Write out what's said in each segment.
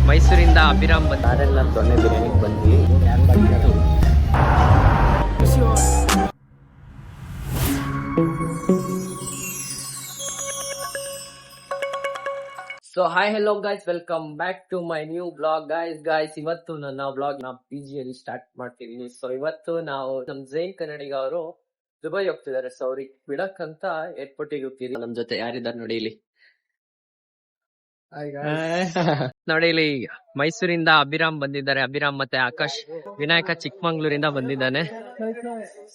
ಮೈಸೂರಿಂದ ಅಭಿರಾಮ್ ಬಂದ ಆರೆಲ್ಲ ದೊಣ್ಣೆ ಬಿರಿಯಾನಿಗೆ ಬಂದ್ವಿ. So hi hello guys, welcome back to my new blog. Guys ಇವತ್ತು ನನ್ನ ಬ್ಲಾಗ್ ನಾ PG ಅಲ್ಲಿ ಸ್ಟಾರ್ಟ್ ಮಾಡ್ತಿದೀನಿ. ಸೊ ಇವತ್ತು ನಾವು ನಮ್ ಜೈನ್ ಕನ್ನಡಿಗ ಅವರು ದುಬೈ ಹೋಗ್ತಿದ್ದಾರೆ. ಸೊ ಅವ್ರಿಗೆ ಬಿಡಕ್ಕಂತ ಏರ್ಪೋರ್ಟಿಗೆ ಹೋಗ್ತಿದೀವಿ. ನಮ್ ಜೊತೆ ಯಾರಿದ್ದಾರೆ ನೋಡಿ ಇಲ್ಲಿ. ನೋಡಿ ಇಲ್ಲಿ ಮೈಸೂರಿಂದ ಅಭಿರಾಮ್ ಬಂದಿದ್ದಾರೆ. ಅಭಿರಾಮ್ ಮತ್ತೆ ಆಕಾಶ್. ವಿನಾಯಕ ಚಿಕ್ಕಮಂಗ್ಳೂರಿಂದ ಬಂದಿದ್ದಾನೆ.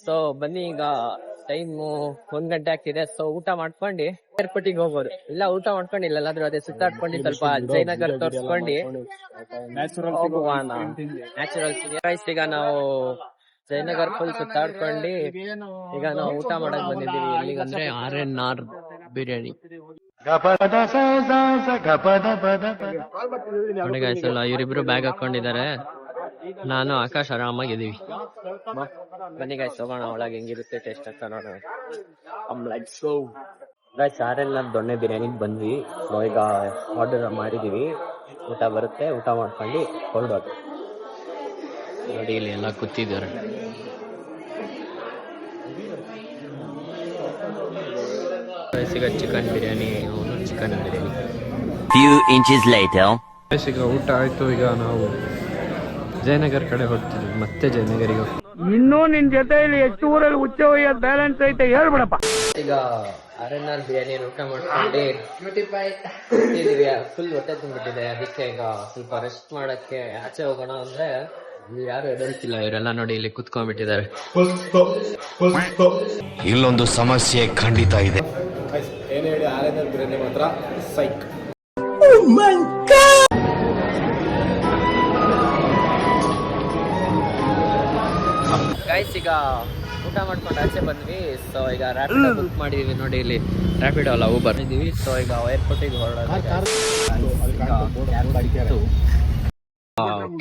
ಸೊ ಬನ್ನಿ, ಈಗ ಟೈಮ್ 1 ಗಂಟೆ ಆಗ್ತಿದೆ. ಸೊ ಊಟ ಮಾಡ್ಕೊಂಡು ಏರ್ಪೋರ್ಟಿಗೆ ಹೋಗೋದು. ಇಲ್ಲ ಊಟ ಮಾಡ್ಕೊಂಡು ಇಲ್ಲೆಲ್ಲಾದ್ರೂ ಅದೇ ಸುತ್ತಾಡ್ಕೊಂಡು ಸ್ವಲ್ಪ ಜಯನಗರ್ ತೋರ್ಸ್ಕೊಂಡು ಹೋಗುವ. ನ್ಯಾಚುರಲ್ಸ್ ಈಗ ನಾವು ಜಯನಗರ್ ಫುಲ್ ಸುತ್ತಾಡ್ಕೊಂಡು ಈಗ ನಾವು ಊಟ ಮಾಡಕ್ ಬಂದಿದ್ದೀವಿ. ಎಲ್ಲಿಗಂದ್ರೆ RNR ಬಿರಿಯಾನಿ. ಇವರಿಬ್ರು ಬ್ಯಾಗ್ ಹಾಕೊಂಡಿದ್ದಾರೆ. ನಾನು ಆಕಾಶ್ ಆರಾಮಾಗಿದ್ದೀವಿ. ಬನ್ನಿ ಗಾಯ್ಸ್ ಹೋಗೋಣ ಒಳಗೆ, ಹೆಂಗಿರುತ್ತೆ ಟೇಸ್ಟ್ ಅಂತ ನೋಡೋಣ. ಗಾಯ್ಸ್ RNR ದೊಣ್ಣೆ ಬಿರಿಯಾನಿಗೆ ಬಂದ್ವಿ. ಈಗ ಆರ್ಡರ್ ಮಾಡಿದೀವಿ. ಊಟ ಬರುತ್ತೆ, ಊಟ ಮಾಡ್ಕೊಂಡು ಹೊರಡೋದು. ನೋಡಿ ಇಲ್ಲಿ ಎಲ್ಲ ಕೂತಿದ್ದಾರೆ. ಈಗ chicken biryani, chicken biryani. Few inches later. ಈಗ ಊಟ ಆಯ್ತು. ಈಗ ನಾವು ಜಯನಗರ್ ಕಡೆ ಹೊರಡ್ತೀವಿ. ಮತ್ತೆ ಜಯನಗರಿಗೆ ಇನ್ನೂ ನಿನ್ ಜೊತೆಯಲ್ಲಿ ಎಷ್ಟು ಊರಲ್ಲಿ ಹುಚ್ಚ ಒಯ್ಯೋದು ಬ್ಯಾಲೆನ್ಸ್ ಐತೆ ಹೇಳ್ಬಿಡಪ್ಪ. ಈಗ RNR ಬಿರಿಯಾನಿ ಊಟ ಮಾಡ್ಕೊಂಡು ಫುಲ್ ಹೊಟ್ಟೆ ತುಂಬಿಟ್ಟಿದೆ. ಅದಕ್ಕೆ ಈಗ ಸ್ವಲ್ಪ ರೆಸ್ಟ್ ಮಾಡಕ್ಕೆ ಆಚೆ ಹೋಗೋಣ ಅಂದ್ರೆ ಇಲ್ಲಿ ಯಾರು ಎದ್ದೇಳ್ತಿಲ್ಲ. ಇವರೆಲ್ಲ ನೋಡಿ ಇಲ್ಲಿ ಕುತ್ಕೊಂಡ್ಬಿಟ್ಟಿದ್ದಾರೆ. ಇಲ್ಲೊಂದು ಸಮಸ್ಯೆ ಖಂಡಿತ ಇದೆ. ಏನ್ ಹೇಳಿ RNR ಬಿರಿಯಾನಿ ಮಾತ್ರ ಸೈಕ್. ಗೈಸ್ ಈಗ ಊಟ ಮಾಡ್ಕೊಂಡು ಆಚೆ ಬಂದ್ವಿ. ಸೊ ಈಗ ರ್ಯಾಪಿಡೋ ಬುಕ್ ಮಾಡಿದೀವಿ. ನೋಡಿ ಇಲ್ಲಿ ರ್ಯಾಪಿಡೋ ಅಲ್ಲ, ಊಬರ್ ಇದ್ದೀವಿ. ಸೊ ಈಗ ಏರ್ಪೋರ್ಟಿಗೆ ಹೊರಡೋದು.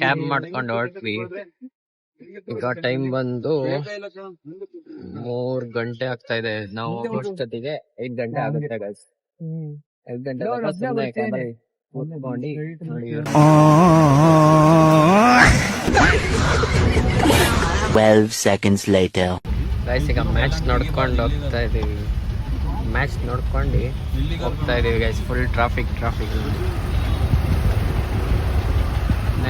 ಕ್ಯಾಬ್ ಮಾಡ್ಕೊಂಡು ಹೊರಟ್ವಿ. ಈಗ ಟೈಮ್ ಬಂದು 3 ಗಂಟೆ ಆಗ್ತಾ ಇದೆ. ನಾವು ಹೋಗೋಷ್ಟೊತ್ತಿಗೆ 8 ಗಂಟೆ ಆಗುತ್ತೆ ಗೈಸ್. 8 ಗಂಟೆ ಕೂತ್ಕೊಂಡು ನೋಡಿ 12 seconds later. ಗೈಸ್ ಈಗ ಮ್ಯಾಚ್ ನೋಡ್ಕೊಂಡು ಹೋಗ್ತಾ ಇದೀವಿ. ಮ್ಯಾಚ್ ನೋಡ್ಕೊಂಡು ಹೋಗ್ತಾ ಇದೀವಿ ಗೈಸ್. Full traffic.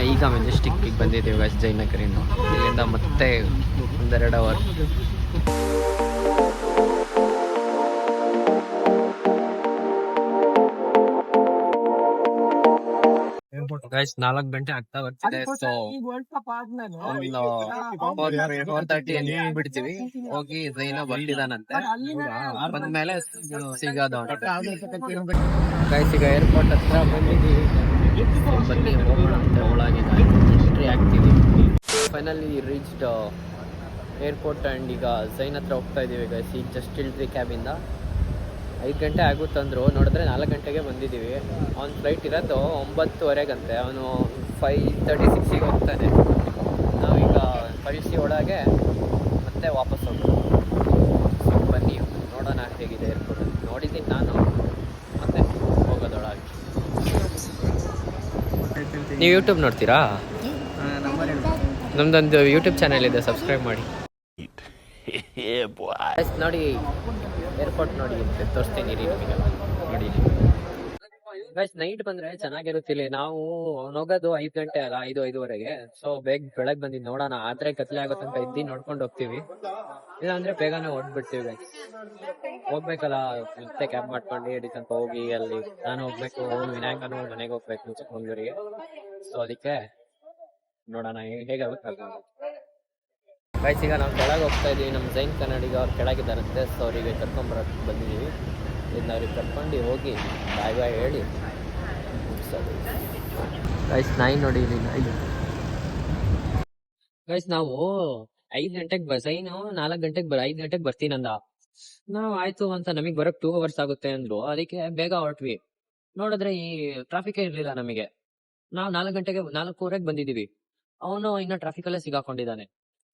ಈಗ ಮೆಜೆಸ್ಟಿಕ್ಕಿಗೆ ಬಂದಿದ್ದೀವಿ ಗೈಸ್ ಜಯನಗರಿಂದ. ಇಲ್ಲಿಂದ ಮತ್ತೆ 1-2 ಅವರ್. ಗೈಸ್ 4 ಗಂಟೆ ಆಗ್ತಾ ಬರ್ತಿದೆ. ಸೊ 4:30 ಬಿಡ್ತೀವಿ. ಹೋಗಿ ಜೈನ ಬರ್ತಿದಾನಂತೆ, ಬಂದ್ಮೇಲೆ ಸಿಗೋದು. ಗೈಸ್ ಈಗ ಏರ್ಪೋರ್ಟ್ ಹತ್ರ ಬಂದಿದ್ದೀವಿ. ಬನ್ನಿ ಹೋಗೋಣ ಅಂತೆ ಒಳಗೆ. ಎಂಟ್ರಿ ಆಗ್ತೀವಿ. ಫೈನಲಿ ರೀಚ್ಡ್ ಏರ್ಪೋರ್ಟ್ ಅಂಡ್ ಈಗ ಜೈನ್ ಹತ್ರ ಹೋಗ್ತಾ ಇದೀವಿ ಗೈಸ್. ಈಗ ಜಸ್ಟ್ ಇಳಿದ್ವಿ ಕ್ಯಾಬಿಂದ. 5 ಗಂಟೆ ಆಗುತ್ತಂದ್ರು, ನೋಡಿದ್ರೆ 4 ಗಂಟೆಗೆ ಬಂದಿದ್ದೀವಿ. ಅವ್ನ ಫ್ಲೈಟ್ ಇರೋದು 9:30ಗಂತೆ. ಅವನು 5:36ಗೆ ಹೋಗ್ತಾನೆ. ನಾವೀಗ ಕಳಿಸಿ ಒಳಗೆ ಮತ್ತೆ ವಾಪಸ್ ಹೋಗ್ತೀವಿ. ಸೊ ಬನ್ನಿ ನೋಡೋಣ ಹೇಗಿದೆ ಏರ್ಪೋರ್ಟ್. ನೋಡಿದ್ದೀನಿ ನಾನು, ಮತ್ತೆ ಹೋಗೋದೊಳಗೆ. ನೀವು ಯೂಟ್ಯೂಬ್ ನೋಡ್ತೀರಾ? ನಮ್ದೊಂದು ಯೂಟ್ಯೂಬ್ ಚಾನೆಲ್ ಇದೆ, ಸಬ್ಸ್ಕ್ರೈಬ್ ಮಾಡಿ. ನೋಡಿ ಏರ್ಪೋರ್ಟ್ ನೋಡಿ ತೋರಿಸ್ತೀನಿ ನಿಮಗೆ. ನೋಡಿ ಗೈಸ್ ನೈಟ್ ಬಂದ್ರೆ ಚೆನ್ನಾಗಿರುತ್ತಿಲ್ಲ. ನಾವು ಹೋಗೋದು 5 ಗಂಟೆ ಅಲ್ಲ, 5-5:30ಗೆ. ಸೊ ಬೆಳಗ್ಗೆ ಬಂದಿದ್ದು ನೋಡೋಣ. ಆದ್ರೆ ಕತ್ಲೆ ಆಗುತ್ತಂತ ಇದ್ದು ನೋಡ್ಕೊಂಡು ಹೋಗ್ತೀವಿ. ಇಲ್ಲ ಅಂದ್ರೆ ಬೇಗನೆ ಹೊರಡ್ಬಿಡ್ತೀವಿ ಗೈಸ್. ಹೋಗ್ಬೇಕಲ್ಲ, ಮತ್ತೆ ಕ್ಯಾಬ್ ಮಾಡ್ಕೊಂಡು ಹಿಡಿ ತನಕ ಹೋಗಿ ಅಲ್ಲಿ ನಾನು ಹೋಗ್ಬೇಕು, ವಿನಾಯಕನು ಮನೆಗೆ ಹೋಗ್ಬೇಕು ಚಿಕ್ಕಮಂಗ್ಳೂರಿಗೆ. ಸೊ ಅದಕ್ಕೆ ನೋಡೋಣ ಹೇಗಾಗುತ್ತೆ. ಗೈಸ್ ಈಗ ನಾವು ಕೆಳಗೆ ಹೋಗ್ತಾ ಇದೀವಿ. ನಮ್ಮ ಜೈನ್ ಕನ್ನಡಿಗ ಅವ್ರು ಕೆಳಗಿದ್ದಾರಂತೆ. ಸೊ ಅವರಿಗೆ ಕರ್ಕೊಂಬರಕ್ಕೆ ಬಂದಿದ್ದೀವಿ. ಇದನ್ನ ಅವ್ರಿಗೆ ಕರ್ಕೊಂಡು ಹೋಗಿ ಬಾಯ್ ಹೇಳಿ ಮುಗಿಸೋದು. ಗೈಸ್ ನಾಯಿ ನೋಡಿ ಇಲ್ಲಿ ನಾಯಿ. ಗೈಸ್ ನಾವು 5 ಗಂಟೆಗೆ ಜೈನು 4 ಗಂಟೆಗೆ 5 ಗಂಟೆಗೆ ಬರ್ತೀನಂದ. ನಾವು ಆಯ್ತು ಅಂತ ನಮಗೆ ಬರೋಕ್ 2 ಅವರ್ಸ್ ಆಗುತ್ತೆ ಅಂದ್ರು. ಅದಕ್ಕೆ ಬೇಗ ಹೊರಟ್ವಿ. ನೋಡಿದ್ರೆ ಈ ಟ್ರಾಫಿಕ್ ಇರ್ಲಿಲ್ಲ ನಮಗೆ. ನಾವು 4 ಗಂಟೆಗೆ 4:15ಗೆ ಬಂದಿದ್ದೀವಿ. ಅವನು ಇನ್ನ ಟ್ರಾಫಿಕ್ ಅಲ್ಲೇ ಸಿಗಾಕೊಂಡಿದ್ದಾನೆ.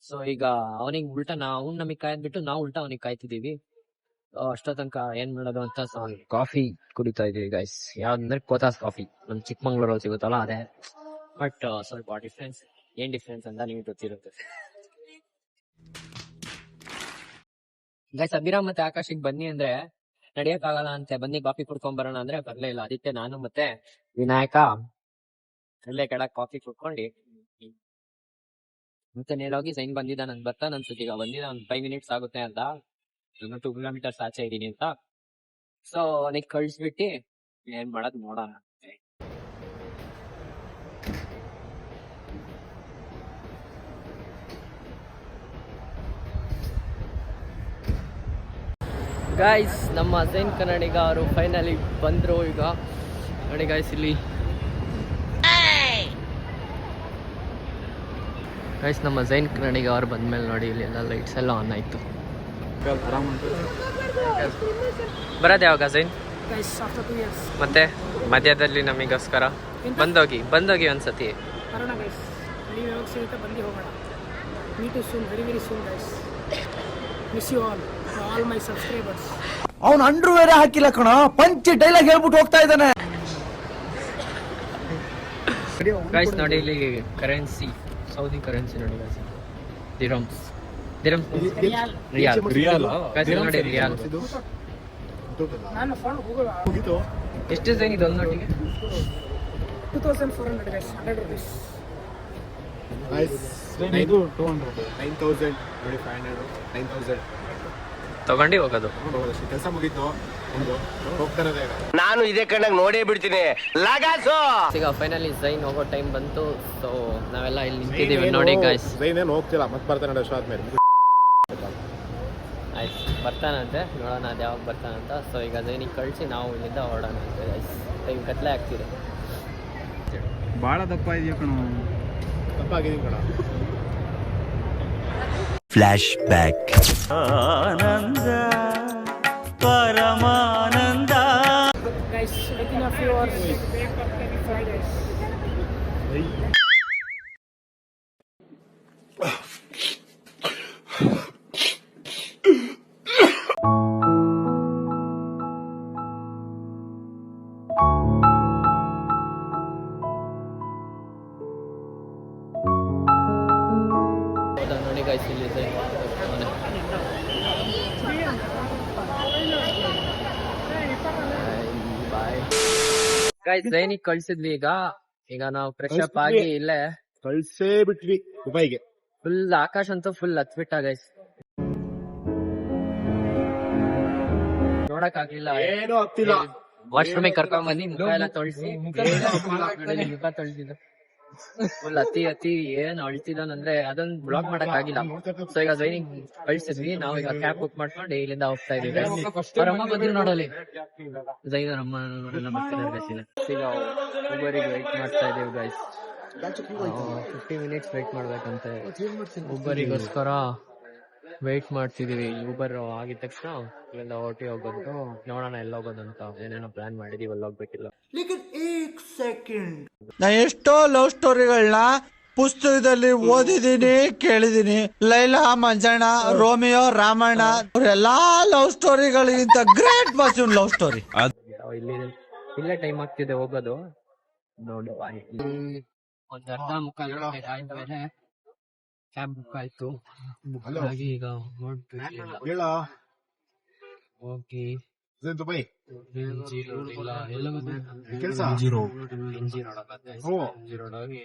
ಸೊ ಈಗ ಅವನಿಗೆ ಉಲ್ಟಾ ಅವ್ನು ನಮಗೆ ಕಾಯ್ದ್ಬಿಟ್ಟು ನಾವು ಉಲ್ಟಾ ಅವನಿಗೆ ಕಾಯ್ತಿದ್ದೀವಿ. ಅಷ್ಟೋ ತನಕ ಏನ್ ಮಾಡೋದು ಅಂತ ಕಾಫಿ ಕುಡಿತಾ ಇದೀವಿ ಗೈಸ್. ಯಾವ್ದಂದ್ರೆ ಕೋತಾಸ್ ಕಾಫಿ ನಮ್ ಚಿಕ್ಕಮಂಗ್ಳೂರಲ್ಲಿ ಸಿಗುತ್ತಲ್ಲ ಅದೇ. ಬಟ್ ಸ್ವಲ್ಪ ಡಿಫ್ರೆನ್ಸ್, ಏನ್ ಡಿಫ್ರೆನ್ಸ್ ಅಂತ ನಿಮ್ಗೆ ಗೊತ್ತಿರುತ್ತೆ. ಗೈಸ್ ಅಭಿರಾಮ್ ಮತ್ತೆ ಆಕಾಶಿಗೆ ಬನ್ನಿ ಅಂದ್ರೆ ನಡಿಯಕ್ ಆಗಲ್ಲ ಅಂತೆ, ಬನ್ನಿ ಕಾಫಿ ಕುಡ್ಕೊಂಡ್ ಬರೋಣ ಅಂದ್ರೆ ಬರ್ಲೇ ಇಲ್ಲ. ಅದಕ್ಕೆ ನಾನು ಮತ್ತೆ ವಿನಾಯಕ ಅಲ್ಲೇ ಕಡೆ ಕಾಫಿ ಕುಡ್ಕೊಂಡು ಮತ್ತೆ ನೇರೋಗಿ ಸೈನ್ ಬಂದಿದ್ದ ನನ್ ಬರ್ತಾನ ಅನ್ಸುತ್ತೆ, ಈಗ ಬಂದಿದ್ದ ಒಂದ್ 5 minutes ಆಗುತ್ತೆ ಅಂತ. ನಾನು 2 kilometers ಆಚೆ ಇದೀನಿ ಅಂತ. ಸೊ ಅವನಿಗೆ ಕಳ್ಸ್ಬಿಟ್ಟು ಏನ್ ಮಾಡೋದ್ ನೋಡೋಣ. ಗಾಯ್ಸ್ ನಮ್ಮ ಜೈನ್ ಕನ್ನಡಿಗ ಅವರು ಫೈನಲಿ ಬಂದ್ರು. ಈಗ ನೋಡಿ ಗಾಯ್ಸ್, ಇಲ್ಲಿ ಗೈಸ್ ನಮ್ಮ ಜೈನ್ ಕನ್ನಡಿಗ ಅವ್ರು ಬಂದ್ಮೇಲೆ ನೋಡಿ ಇಲ್ಲಿ ಎಲ್ಲ ಲೈಟ್ಸ್ ಎಲ್ಲ ಆನ್ ಆಯ್ತು. ಬರೋದು ಯಾವಾಗ ಜೈನ್? ಮತ್ತೆ ಮಧ್ಯದಲ್ಲಿ ನಮಗೋಸ್ಕರ ಬಂದೋಗಿ ಒಂದ್ಸತಿ. ಅವನು ಅಂಡ್ರು ಬೇರೆ ಹಾಕಿಲ್ಲ ಕಣ, ಪಂಚ್ ಡೈಲಾಗ್ ಹೇಳ್ಬಿಟ್ಟು ಹೋಗ್ತಾ ಇದ್ದಾನೆ. ಗೈಸ್ ನೋಡಿ ಇಲ್ಲಿ ಕರೆನ್ಸಿ, ಸೌದಿ ಕರೆನ್ಸಿ ನೋಡಿ ಗೈಸ್, ದಿರಮ್ಸ್ ರಿಯಾಲ್ ಗೈಸ್ ನೋಡಿ ರಿಯಾಲ್. ಎಷ್ಟು ಜೈನ್ ಇದು ಒಂದು ನೋಟಿಗೆ? 2400 ಗೈಸ್, 100 rupees. ಇದು 200 9000 ನೋಡಿ 500 9000 ತಗೊಂಡು ಹೋಗೋದು. ಕೆಲಸ ಮುಗೀತು ಹೋಗ್ತಾರೆ. ನಾನು ಇದೇ ಕಣ್ಣಾಗ ನೋಡೇ ಬಿಡ್ತೀನಿ ಲಗಾಸು. ಈಗ ಫೈನಲಿ ಜೈನ್ ಹೋಗೋ ಟೈಮ್ ಬಂತು. ಸೊ ನಾವೆಲ್ಲ ಇಲ್ಲಿ ನಿಂತಿದ್ದೀವಿ ನೋಡಿ ಗೈಸ್. ಜೈನ್ ಏನು ಹೋಗ್ತಿಲ್ಲ, ಮತ್ತೆ ಬರ್ತಾನೆ 2 ವರ್ಷ ಆದ್ಮೇಲೆ. ಆಯ್ತು ಬರ್ತಾನಂತೆ, ನೋಡೋಣ ಅದು ಯಾವಾಗ ಬರ್ತಾನಂತ. ಸೊ ಈಗ ಜೈನಿಗೆ ಕಳಿಸಿ ನಾವು ಇಲ್ಲಿಂದ ಹೊರಡೋಣ ಅಂತ ಗೈಸ್. ಟೈಮ್ ಕತ್ಲೆ ಆಗ್ತಿದೆ. ಬಾಳ ದಪ್ಪ ಇದೆಯಾ ಕಣ, ತಪ್ಪಾಗಿದ್ದೀನಿ ಕಣ. Flash back. Ananda Paramananda. Guys, within a few hours, Fridays. ನೋಡಿ ಗೈಸ್ ಇಲ್ಲಿ ಜೈನ್ ಬಾಯ್ ಗೈಸ್. ಜೈನಿಗೆ ಕಳ್ಸಿದ್ವಿ. ಈಗ ನಾವು ಫ್ರೆಶ್ ಅಪ್ ಆಗಿ ಇಲ್ಲೇ ಕಳ್ಸೇ ಬಿಟ್ವಿ ದುಬೈಗೆ. ಫುಲ್ ಆಕಾಶ್ ಅಂತೂ ಫುಲ್ ಹತ್ಬಿಟ್ಟ ಗೈಸ್, ನೋಡಕ್ ಆಗ್ಲಿಲ್ಲ. ಏನೂ ಆಗ್ತಿಲ್ಲ. ವಾಶ್ರೂಮಿಗೆ ಕರ್ಕೊಂಡ್ ಬಂದು ಮುಖ ಎಲ್ಲ ತೊಳ್ಸಿ, ಮುಖ ತೊಳ್ಸಿದ ಫುಲ್ ಅತಿ ಏನ್ ಅಳ್ತಿದಾನಂದ್ರೆ ಅದೊಂದು ಬ್ಲಾಕ್ ಮಾಡಕ್ ಆಗಿಲ್ಲ. ಸೊ ಈಗ ಜೈನಿಗ್ ಕಳ್ಸಿದ್ವಿ. ನಾವು ಈಗ ಕ್ಯಾಬ್ ಬುಕ್ ಮಾಡ್ಕೊಂಡು ಇಲ್ಲಿಂದ ಹೋಗ್ತಾ ಇದೀವಿ. ಅವ್ರ ಅಮ್ಮ ಬಂದ್ರು ನೋಡಲಿ, ಜೈನ್ ಅವ್ರ ಅಮ್ಮ ನೋಡಲ್ಲ ಬರ್ತಿದ್ದಾರೆ ಗೈಸ್. ಈಗ ಉಬರಿಗೆ ವೆಯ್ಟ್ ಮಾಡ್ತಾ ಇದೀವಿ ಗೈಸ್. 50 minutes ವೆಯ್ಟ್ ಮಾಡ್ಬೇಕಂತೆ ಉಬರಿಗೋಸ್ಕರ ವೆಯ್ಟ್ ಮಾಡ್ತಿದೀವಿ. ಊಬರ್ ಆಗಿದ ತಕ್ಷಣ ಇಲ್ಲಿಂದ ಹೊರಟಿ ಹೋಗೋದು. ನೋಡೋಣ ಎಲ್ಲ ಹೋಗೋದಂತ, ಏನೇನೋ ಪ್ಲಾನ್ ಮಾಡಿದೀವಿ, ಅಲ್ಲಿ ಹೋಗ್ಬೇಕಿಲ್ಲ. ನಾ ಎಷ್ಟೋ ಲವ್ ಸ್ಟೋರಿಗಳನ್ನ ಪುಸ್ತಕದಲ್ಲಿ ಓದಿದೀನಿ, ಕೇಳಿದೀನಿ. ಲೈಲಾ ಮಂಜಣ್ಣ, ರೋಮಿಯೋ ರಾಮಣ್ಣ, ಅವರೆಲ್ಲಾ ಲವ್ ಸ್ಟೋರಿಗಳಿಗಿಂತ ಗ್ರೇಟ್ ಬಾಸ್ ಇವ್ನ ಲವ್ ಸ್ಟೋರಿ. ಇಲ್ಲೇ ಟೈಮ್ ಆಗ್ತಿದೆ ಹೋಗೋದು. ನೋಡುವ, ಒಂದ್ ಅರ್ಧ ಮುಕ್ಕಾಲು ಗಂಟೆ ಆದ್ಮೇಲೆ ಕ್ಯಾಬ್ ಬುಕ್ ಆಯ್ತು. ಹಾಗಾಗಿ ಈಗ ಹೊರಡ್ಬೇಕು. ಹೋಗಿ ದುಬೈ ಕೆಲಸ NG ರೋಡ್ ಹೋಗಿ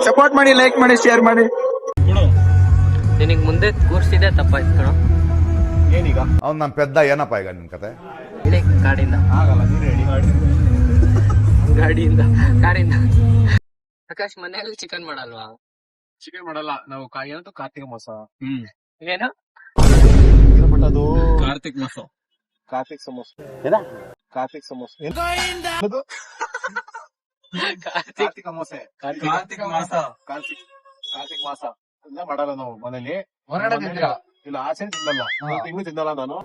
ಸಪೋರ್ಟ್ ಮಾಡಿ, ಲೈಕ್ ಮಾಡಿ, ಶೇರ್ ಮಾಡಿ. ನಿನಗ್ ಮುಂದೆ ಕೂರ್ಸಿದೆ ತಪ್ಪಾಯ್ತು ಕಣ. ಏನೀಗ ಅವ್ನು ನಮ್ಮ ಪೆದ್ದ ಏನಪ್ಪ ಈಗ ನಿನ್ ಕತೆ? ಇಳಿ ಗಾಡಿಯಿಂದ ಆಗಲ್ಲ, ನೀನು ಹೇಳಿ. ಕಾರಿಂದ ಆಕಾಶ್ ಮನೆಯಲ್ಲಿ ಚಿಕನ್ ಮಾಡಲ್ವಾ? ಚಿಕನ್ ಮಾಡಲ್ಲ ನಾವು. ಏನಂತ ಕಾರ್ತಿಕ ಮಾಸ. ಏನು ಅದು ಕಾರ್ತಿಕ್ ಮಾಸ. ಕಾರ್ತಿಕ್ ಸಮೋಸ. ಕಾರ್ತಿಕ್ ಸಮೋಸ. ಕಾರ್ತಿಕ ಮಾಸೆ. ಕಾರ್ತಿಕ ಮಾಸ. ಕಾರ್ತಿಕ್ ಮಾಸ ಎಲ್ಲ ಮಾಡಲ್ಲ ನಾವು ಮನೇಲಿ. ಇಲ್ಲ ಆಚೆ ತಿನ್ನಲ್ಲ, ತಿಂಗಳು ತಿನ್ನಲ್ಲ ನಾನು.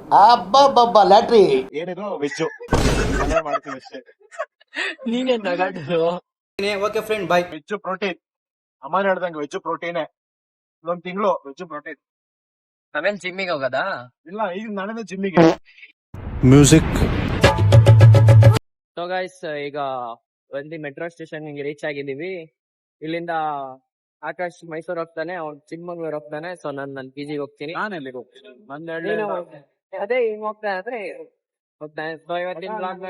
ಲ್ಯಾಟ್ರಿ ಏನಿದ್ರು ವೆಜ್ಜು ಮಾಡ್ತೀವಿ ಅಷ್ಟೇ. ನೀನೇನ್ ನಗಾಡ್ರು okay friend boy. Veg protein ಅಮ್ಮನ ಹೇಳ್ದಂಗೆ ವೆಜ್ ಪ್ರೋಟೀನೇ ಇದೊಂದ್ ತಿಂಗಳು ವೆಜ್ ಪ್ರೋಟೀನ್. ಆಮೇಲೆ ಜಿಮ್ಮಿಗೆ ಹೋಗೋದಾ? ಇಲ್ಲ ಈಗ ನಾನೇನು ಜಿಮ್ಮಿಗೆ. ಮ್ಯೂಸಿಕ್. ಸೊ ಗೈಸ್ ಈಗ ಒಂದು ಮೆಟ್ರೋ ಸ್ಟೇಷನ್ ರೀಚ್ ಆಗಿದೀವಿ. ಇಲ್ಲಿಂದ ಆಕಾಶ್ ಮೈಸೂರು ಹೋಗ್ತಾನೆ, ಅವ್ನು ಚಿಕ್ಕಮಂಗ್ಳೂರ್ ಹೋಗ್ತಾನೆ. ಸೊ ನನ್ನ ಪಿ ಜಿಗೆ ಹೋಗ್ತೀನಿ. ನಾನು ಎಲ್ಲಿಗೆ ಹೋಗ್ತೀನಿ ನೀನು ಅದೇ ಹಿಂಗ್ ಹೋಗ್ತಾ ಇದ್ರೆ ಹೋಗ್ತಾನೆ. ಸೊ ಇವತ್ತಿನ ಬ್ಲಾಗ್ ನ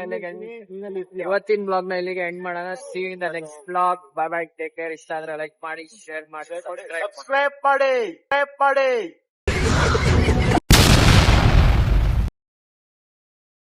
ಇಲ್ಲಿಗೆ ಎಂಡ್ ಮಾಡೋಣ. C in the next blog. Bye bye, take care. ಇಷ್ಟ ಆದ್ರೆ ಲೈಕ್ ಮಾಡಿ, ಶೇರ್ ಮಾಡಿ, ಸಬ್ಸ್ಕ್ರೈಬ್ ಮಾಡಿ.